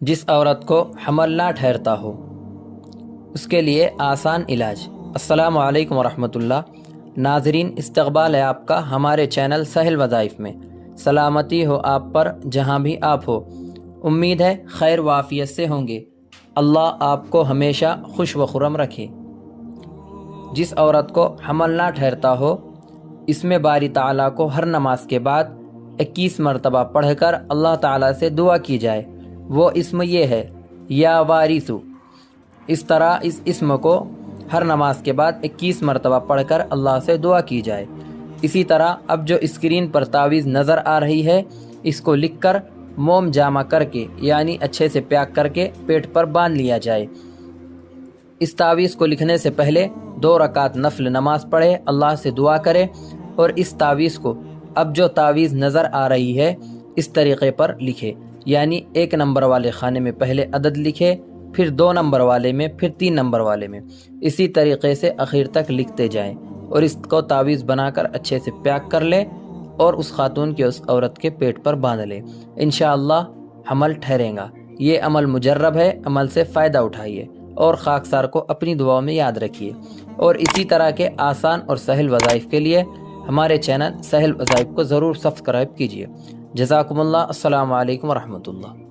جس عورت کو حمل نہ ٹھہرتا ہو اس کے لیے آسان علاج۔ السلام علیکم ورحمۃ اللہ۔ ناظرین، استقبال ہے آپ کا ہمارے چینل سہل وظائف میں۔ سلامتی ہو آپ پر جہاں بھی آپ ہو۔ امید ہے خیر و عافیت سے ہوں گے۔ اللہ آپ کو ہمیشہ خوش و خرم رکھے۔ جس عورت کو حمل نہ ٹھہرتا ہو اس میں باری تعالیٰ کو ہر نماز کے بعد 21 مرتبہ پڑھ کر اللہ تعالیٰ سے دعا کی جائے۔ وہ اسم یہ ہے یا وارثو۔ اس طرح اس اسم کو ہر نماز کے بعد 21 مرتبہ پڑھ کر اللہ سے دعا کی جائے۔ اسی طرح اب جو اسکرین پر تعویذ نظر آ رہی ہے اس کو لکھ کر موم جامع کر کے یعنی اچھے سے پیک کر کے پیٹ پر باندھ لیا جائے۔ اس تعویذ کو لکھنے سے پہلے 2 رکعت نفل نماز پڑھے، اللہ سے دعا کرے اور اس تعویذ کو اب جو تعویذ نظر آ رہی ہے اس طریقے پر لکھے، یعنی 1 نمبر والے خانے میں پہلے عدد لکھے، پھر 2 نمبر والے میں، پھر 3 نمبر والے میں، اسی طریقے سے آخر تک لکھتے جائیں اور اس کو تعویذ بنا کر اچھے سے پیک کر لے اور اس خاتون کے اس عورت کے پیٹ پر باندھ لے۔ انشاءاللہ حمل ٹھہرے گا۔ یہ عمل مجرب ہے، عمل سے فائدہ اٹھائیے اور خاکسار کو اپنی دعاؤں میں یاد رکھیے۔ اور اسی طرح کے آسان اور سہل وظائف کے لیے ہمارے چینل سہل وظائف کو ضرور سبسکرائب کیجیے۔ جزاکم اللہ۔ السلام علیکم ورحمۃ اللہ۔